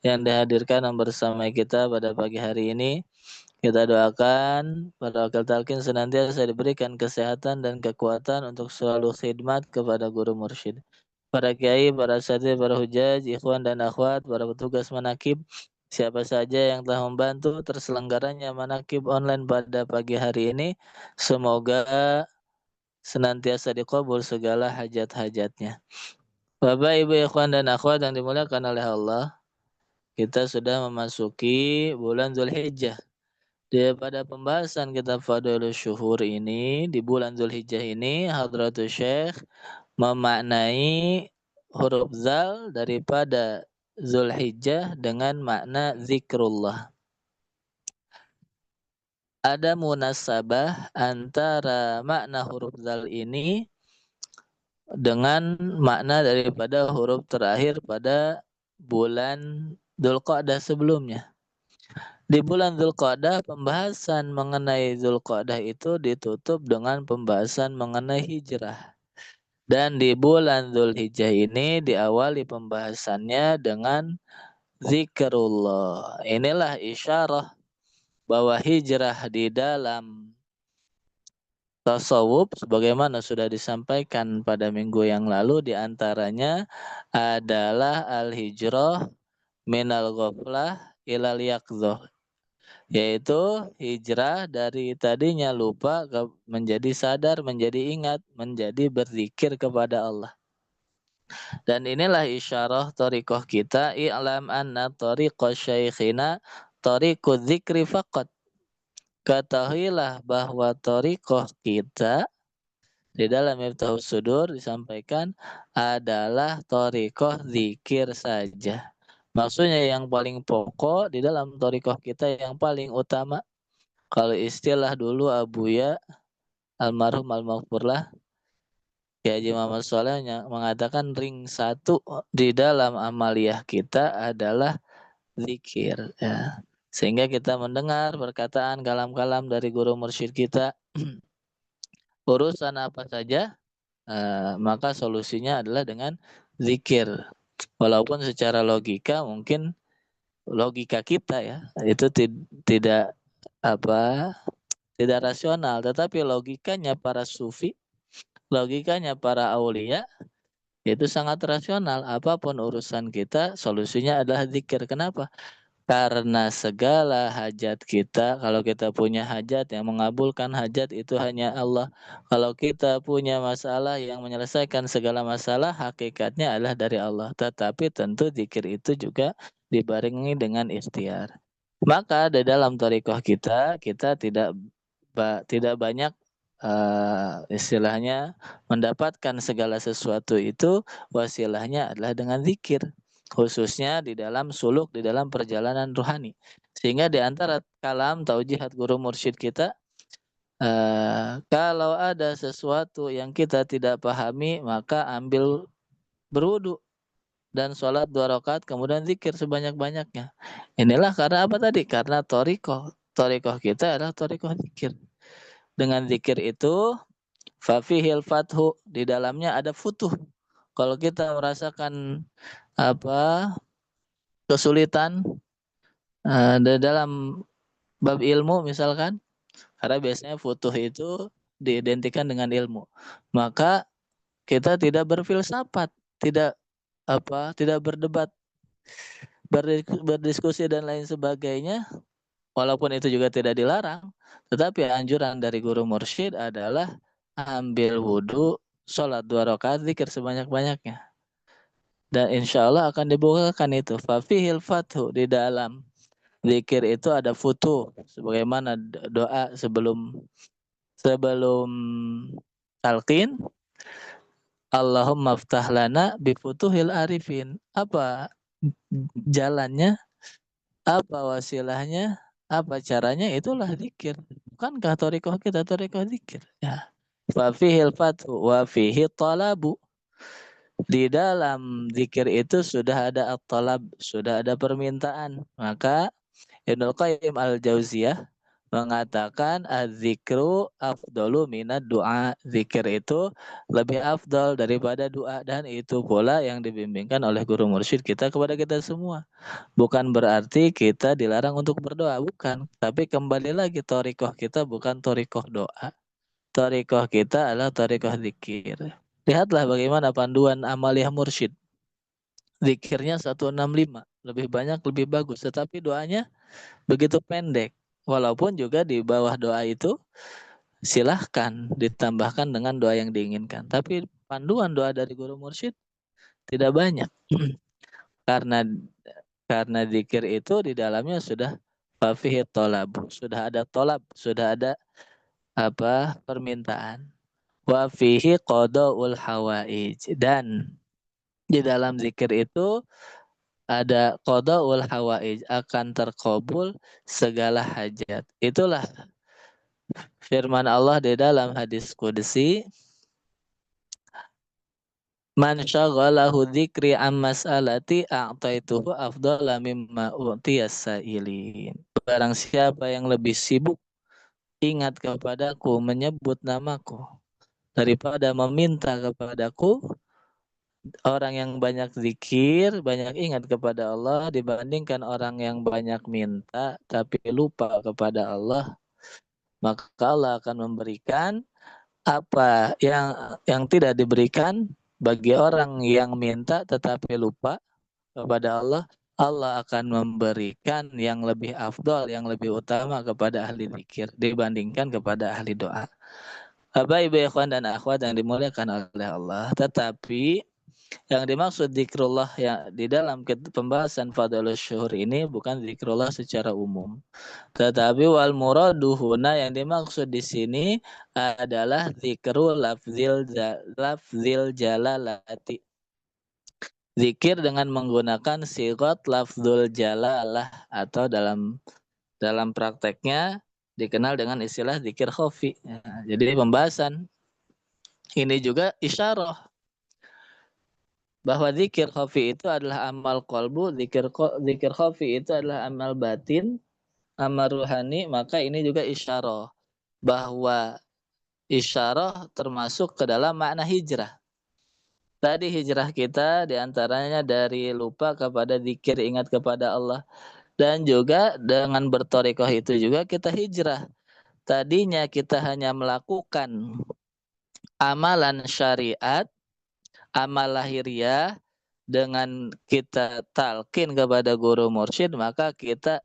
yang dihadirkan bersama kita pada pagi hari ini. Kita doakan para wakil talqin senantiasa diberikan kesehatan dan kekuatan untuk selalu khidmat kepada guru mursyid. Para kiai, para asatidz, para hujaj, ikhwan dan akhwat, para petugas manakib, siapa saja yang telah membantu terselenggaranya manakib online pada pagi hari ini, semoga senantiasa dikabul segala hajat-hajatnya. Bapak, Ibu, ikhwan dan akhwat yang dimuliakan oleh Allah, kita sudah memasuki bulan Zulhijjah. Pada pembahasan kitab Fadlul Syuhur ini, di bulan Zulhijjah ini, Hadratul Syekh memaknai huruf zal daripada Zulhijjah dengan makna zikrullah. Ada munasabah antara makna huruf zal ini dengan makna daripada huruf terakhir pada bulan Dzulqa'dah sebelumnya. Di bulan Dzulqa'dah, pembahasan mengenai Dzulqa'dah itu ditutup dengan pembahasan mengenai hijrah. Dan di bulan Dzulhijjah ini diawali pembahasannya dengan zikrullah. Inilah isyarah bahwa hijrah di dalam tasawuf sebagaimana sudah disampaikan pada minggu yang lalu, diantaranya adalah al-hijrah minal ghaflah ilal yaqظah, yaitu hijrah dari tadinya lupa menjadi sadar, menjadi ingat, menjadi berzikir kepada Allah. Dan inilah isyarah thariqah kita, i'lam anna thariqah syaikhina thariqud dzikri faqat. Ketahuilah bahwa thariqah kita di dalam Miftahus Sudur disampaikan adalah thariqah zikir saja. Maksudnya yang paling pokok di dalam thariqah kita, yang paling utama, kalau istilah dulu Abuya almarhum al-maghfurlah Kiai Haji Muhammad Shaleh mengatakan ring satu di dalam amaliyah kita adalah zikir, ya. Sehingga kita mendengar perkataan kalam-kalam dari guru mursyid kita, urusan apa saja, maka solusinya adalah dengan zikir. Walaupun secara logika mungkin logika kita ya itu tidak apa tidak rasional, tetapi logikanya para sufi, logikanya para aulia itu sangat rasional. Apapun urusan kita, solusinya adalah zikir. Kenapa? Karena segala hajat kita, kalau kita punya hajat, yang mengabulkan hajat itu hanya Allah. Kalau kita punya masalah, yang menyelesaikan segala masalah, hakikatnya adalah dari Allah. Tetapi tentu zikir itu juga dibarengi dengan ikhtiar. Maka di dalam thariqah kita, kita tidak banyak istilahnya mendapatkan segala sesuatu itu, wasilahnya adalah dengan zikir, khususnya di dalam suluk, di dalam perjalanan rohani. Sehingga di antara kalam taujihat guru mursyid kita, kalau ada sesuatu yang kita tidak pahami, maka ambil berwudu dan sholat 2 rakaat, kemudian zikir sebanyak-banyaknya. Inilah karena apa tadi? Karena torikoh kita adalah torikoh zikir. Dengan zikir itu, fafihil fathu, di dalamnya ada futuh. Kalau kita merasakan apa kesulitan di dalam bab ilmu misalkan, karena biasanya futuh itu diidentikan dengan ilmu, maka kita tidak berfilsafat, tidak berdebat, berdiskusi dan lain sebagainya, walaupun itu juga tidak dilarang, tetapi anjuran dari guru mursyid adalah ambil wudhu, sholat 2 rakaat, zikir sebanyak-banyaknya. Dan insya Allah akan dibukakan itu. Fafihil fathu, di dalam zikir itu ada futuh. Sebagaimana doa sebelum talqin, Allahumma ftah lana bifutuhil arifin. Apa jalannya? Apa wasilahnya? Apa caranya? Itulah zikir. Bukankah thariqah kita thariqah zikir? Ya. Fafihil fathu wa fihi talabu. Di dalam zikir itu sudah ada at-talab, sudah ada permintaan. Maka Ibnu Qayyim al-Jauziyah mengatakan az-zikru afdalu minad du'a. Zikir itu lebih afdal daripada doa, dan itu pula yang dibimbingkan oleh guru mursyid kita kepada kita semua. Bukan berarti kita dilarang untuk berdoa, bukan. Tapi kembali lagi, thariqah kita bukan thariqah doa. Thariqah kita adalah thariqah zikir. Lihatlah bagaimana panduan amaliyah mursyid. Zikirnya 165, lebih banyak lebih bagus, tetapi doanya begitu pendek. Walaupun juga di bawah doa itu silahkan ditambahkan dengan doa yang diinginkan. Tapi panduan doa dari guru mursyid tidak banyak. karena karena zikir itu di dalamnya sudah fafihi tolab, sudah ada tolab, sudah ada permintaan. Wa fihi qadaul hawaij, dan di dalam zikir itu ada qadaul hawaij, akan terkabul segala hajat. Itulah firman Allah di dalam hadis qudsi, man syaghalahu dzikri am mas'alati a'taituhu afdhala mimma u'tiyas sa'ilin. Barang siapa yang lebih sibuk ingat kepadaku, menyebut namaku, daripada meminta kepadaku, orang yang banyak zikir, banyak ingat kepada Allah dibandingkan orang yang banyak minta tapi lupa kepada Allah, maka Allah akan memberikan apa yang tidak diberikan bagi orang yang minta tetapi lupa kepada Allah. Allah akan memberikan yang lebih afdol, yang lebih utama kepada ahli zikir dibandingkan kepada ahli doa. Bapak, ibu, ikhwan dan akhwat yang dimuliakan oleh Allah. Tetapi yang dimaksud zikrullah yang di dalam pembahasan Fadlus Syuhur ini bukan zikrullah secara umum. Tetapi wal muraduhuna, yang dimaksud di sini adalah zikru lafzil jalalati. Zikir dengan menggunakan sigot lafzul jalalah, atau dalam prakteknya dikenal dengan istilah zikir khafi. Jadi pembahasan ini juga isyarah bahwa zikir khafi itu adalah amal kolbu, zikir khafi itu adalah amal batin, amal ruhani. Maka ini juga isyarah bahwa isyarah termasuk ke dalam makna hijrah. Tadi hijrah kita diantaranya dari lupa kepada zikir, ingat kepada Allah. Dan juga dengan bertorikoh itu juga kita hijrah. Tadinya kita hanya melakukan amalan syariat, amal lahiriah, dengan kita talqin kepada guru mursyid, maka kita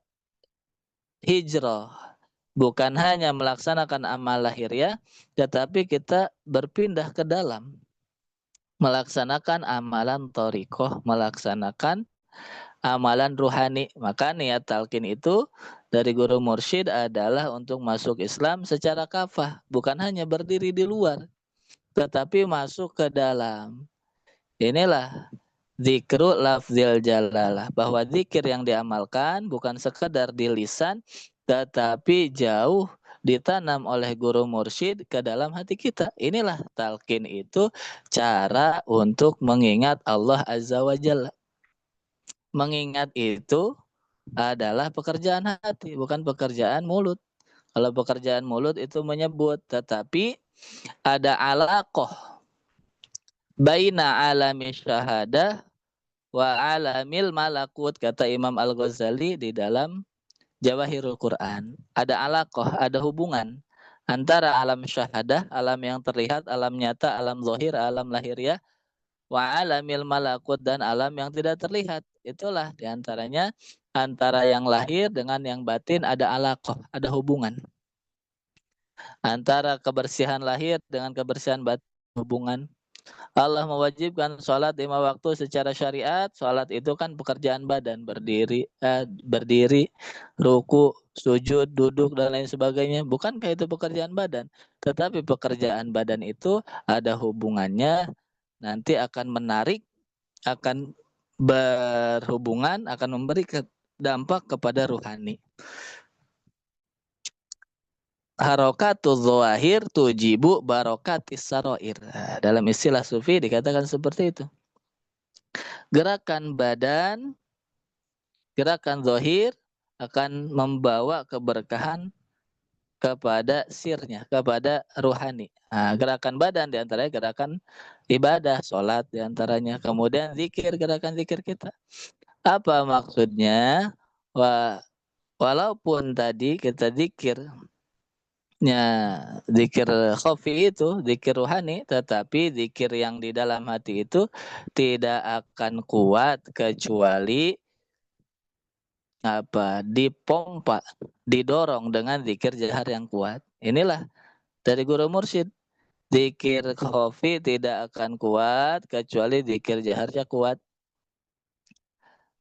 hijrah. Bukan hanya melaksanakan amal lahiriah, tetapi kita berpindah ke dalam melaksanakan amalan thariqah, melaksanakan amalan ruhani. Maka niat talqin itu dari guru mursyid adalah untuk masuk Islam secara kafah, bukan hanya berdiri di luar, tetapi masuk ke dalam. Inilah zikru lafzil jalalah, bahwa zikir yang diamalkan bukan sekedar di lisan, tetapi jauh ditanam oleh guru mursyid ke dalam hati kita. Inilah talqin itu cara untuk mengingat Allah Azza wa Jalla. Mengingat itu adalah pekerjaan hati, bukan pekerjaan mulut. Kalau pekerjaan mulut itu menyebut, tetapi ada alaqah baina alami syahadah wa alamil malakut, kata Imam Al-Ghazali di dalam Jawahirul Quran. Ada alaqah, ada hubungan antara alam syahadah, alam yang terlihat, alam nyata, alam zahir, alam lahiriah, wa alamil malakut, dan alam yang tidak terlihat. Itulah diantaranya antara yang lahir dengan yang batin ada alaqah, ada hubungan. Antara kebersihan lahir dengan kebersihan batin, hubungan. Allah mewajibkan sholat 5 waktu secara syariat. Sholat itu kan pekerjaan badan, berdiri, ruku, sujud, duduk, dan lain sebagainya. Bukankah itu pekerjaan badan? Tetapi pekerjaan badan itu ada hubungannya, nanti akan menarik, akan berhubungan, akan memberi dampak kepada ruhani. Harokatul zahir tujibu barokatis saroir. Dalam istilah sufi dikatakan seperti itu. Gerakan badan, gerakan zahir akan membawa keberkahan kepada sirnya, kepada ruhani. Nah, gerakan badan diantaranya gerakan ibadah, sholat diantaranya. Kemudian zikir, gerakan zikir kita. Apa maksudnya? Walaupun tadi kita zikirnya zikir khafi itu, zikir ruhani, tetapi zikir yang di dalam hati itu tidak akan kuat kecuali dipompa, didorong dengan zikir jahar yang kuat. Inilah dari guru mursyid. Zikir khafi tidak akan kuat kecuali zikir jaharnya kuat.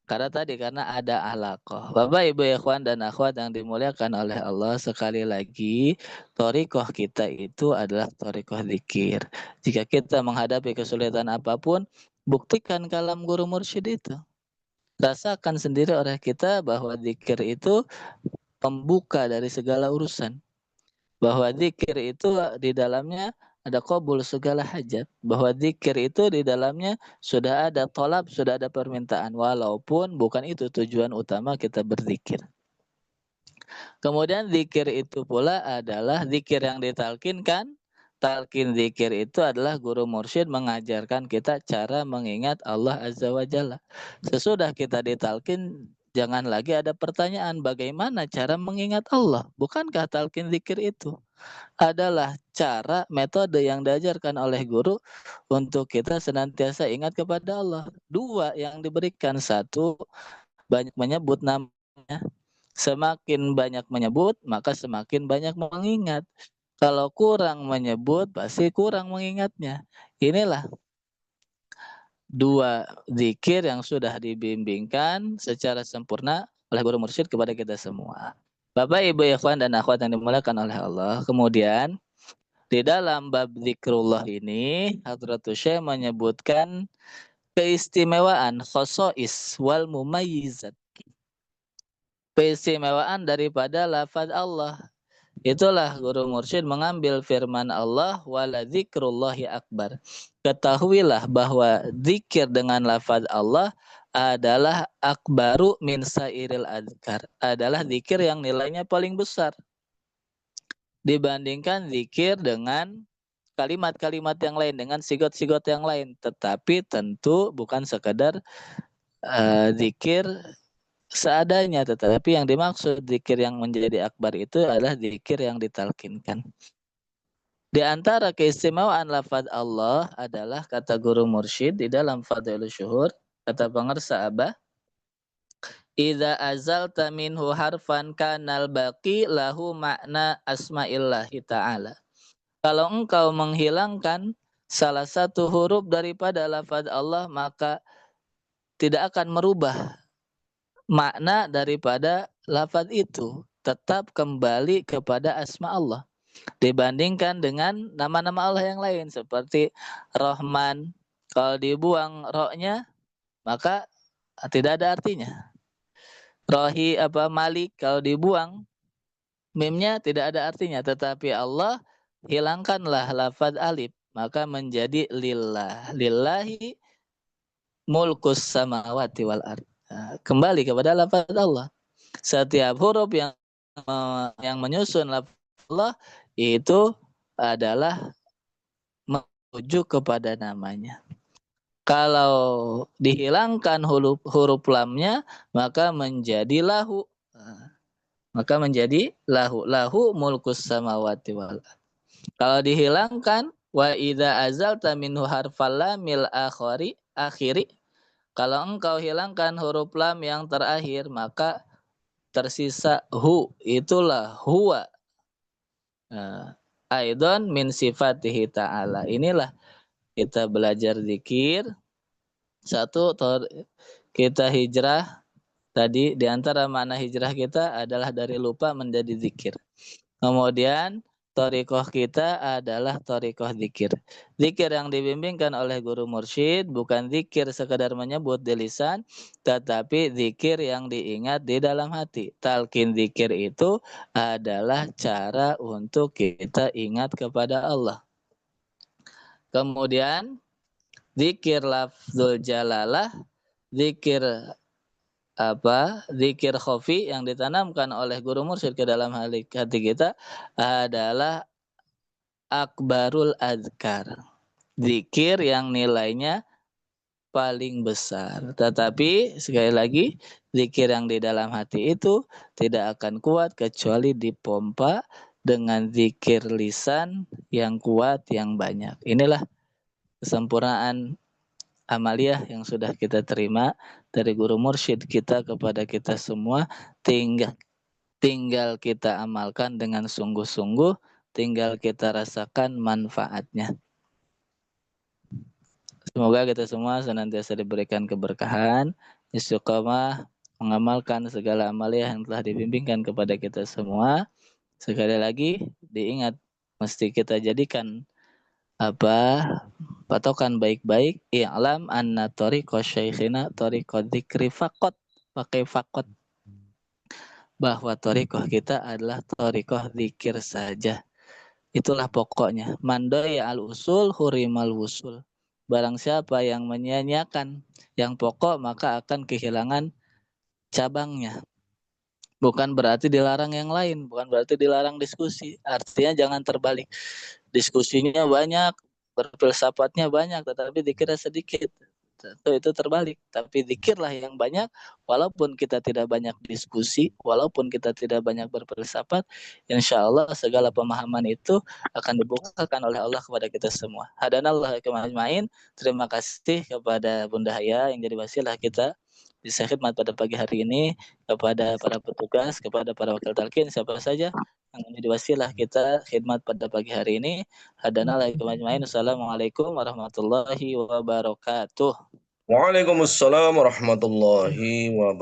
Karena ada alaqah. Bapak, Ibu, ikhwan dan akhwat yang dimuliakan oleh Allah, sekali lagi, thariqah kita itu adalah thariqah zikir. Jika kita menghadapi kesulitan apapun, buktikan kalam guru mursyid itu. Rasakan sendiri oleh kita bahwa zikir itu pembuka dari segala urusan. Bahwa zikir itu di dalamnya ada qabul segala hajat. Bahwa zikir itu di dalamnya sudah ada tolab, sudah ada permintaan. Walaupun bukan itu tujuan utama kita berzikir. Kemudian zikir itu pula adalah zikir yang ditalkinkan. Talkin zikir itu adalah guru mursyid mengajarkan kita cara mengingat Allah Azza wa Jalla. Sesudah kita ditalkin, jangan lagi ada pertanyaan bagaimana cara mengingat Allah. Bukankah talkin zikir itu adalah cara metode yang diajarkan oleh guru untuk kita senantiasa ingat kepada Allah. Dua yang diberikan, satu banyak menyebut namanya. Semakin banyak menyebut, maka semakin banyak mengingat. Kalau kurang menyebut, pasti kurang mengingatnya. Inilah dua zikir yang sudah dibimbingkan secara sempurna oleh guru mursyid kepada kita semua. Bapak, Ibu, ikhwan dan akhwat yang dimuliakan oleh Allah. Kemudian di dalam bab zikrullah ini, Hadratus Syekh menyebutkan keistimewaan khosois wal mumayyizat. Keistimewaan daripada lafaz Allah. Itulah guru mursyid mengambil firman Allah, wala dzikrullahi akbar. Ketahuilah bahwa zikir dengan lafaz Allah adalah akbaru min sairil adzkar. Adalah zikir yang nilainya paling besar dibandingkan zikir dengan kalimat-kalimat yang lain, dengan sigot-sigot yang lain. Tetapi tentu bukan sekadar zikir seadanya, tetapi yang dimaksud zikir yang menjadi akbar itu adalah zikir yang ditalkinkan. Di antara keistimewaan lafaz Allah adalah kata guru mursyid di dalam Fadhilus Syuhur, kata pengersa Abah, idza azalta minhu harfan kanal baqi lahu makna asma'illahi ta'ala. Kalau engkau menghilangkan salah satu huruf daripada lafaz Allah, maka tidak akan merubah makna daripada lafaz itu. Tetap kembali kepada asma Allah. Dibandingkan dengan nama-nama Allah yang lain. Seperti Rahman. Kalau dibuang ro-nya, maka tidak ada artinya. Malik, kalau dibuang mimnya tidak ada artinya. Tetapi Allah, hilangkanlah lafaz alif, maka menjadi lillah. Lillahi mulkus samawati wal ard. Kembali kepada lafaz Allah. Setiap huruf yang menyusun lafaz Allah itu adalah menuju kepada namanya. Kalau dihilangkan huruf lamnya, maka menjadi lahu. Maka menjadi lahu. Lahu mulkus samawati wal ard. Kalau dihilangkan wa idza azalta minhu harfal lamil akhiri, kalau engkau hilangkan huruf lam yang terakhir, maka tersisa hu, itulah huwa. Aidon min sifatihi ta'ala. Inilah kita belajar zikir. Satu, kita hijrah. Tadi di antara makna hijrah kita adalah dari lupa menjadi zikir. Kemudian thariqah kita adalah thariqah zikir. Zikir yang dibimbingkan oleh guru mursyid bukan zikir sekadar menyebut di lisan, tetapi zikir yang diingat di dalam hati. Talqin zikir itu adalah cara untuk kita ingat kepada Allah. Kemudian zikir lafzul jalalah, zikir zikir khafi yang ditanamkan oleh guru mursyid ke dalam hati kita adalah akbarul azkar. Zikir yang nilainya paling besar. Tetapi sekali lagi, zikir yang di dalam hati itu tidak akan kuat kecuali dipompa dengan zikir lisan yang kuat, yang banyak. Inilah kesempurnaan amaliyah yang sudah kita terima dari guru mursyid kita kepada kita semua. Tinggal kita amalkan dengan sungguh-sungguh, tinggal kita rasakan manfaatnya. Semoga kita semua senantiasa diberikan keberkahan, istiqomah, mengamalkan segala amaliyah yang telah dibimbingkan kepada kita semua. Sekali lagi diingat, mesti kita jadikan patokan baik-baik. I'lam anna thariqa syaikhina thariqa dzikri faqat. Pakai faqat, bahwa thariqah kita adalah thariqah zikir saja. Itulah pokoknya. Mandaya al-usul hurimal wusul. Barang siapa yang menyia-nyiakan yang pokok, maka akan kehilangan cabangnya. Bukan berarti dilarang yang lain, bukan berarti dilarang diskusi. Artinya jangan terbalik. Diskusinya banyak, berfilsafatnya banyak, tetapi dikira sedikit. Itu terbalik. Tapi zikirlah yang banyak, walaupun kita tidak banyak diskusi, walaupun kita tidak banyak berfilsafat, insya Allah segala pemahaman itu akan dibukakan oleh Allah kepada kita semua. Hadanallah kemajmain. Terima kasih kepada Bunda Haya yang jadi wasilah kita di khidmat pada pagi hari ini, kepada para petugas, kepada para wakil talqin, siapa saja yang menjadi wasilah kita khidmat pada pagi hari ini. Hadanallah kemajmain. Assalamualaikum warahmatullahi wabarakatuh. Waalaikumsalam warahmatullahi wabarakatuh.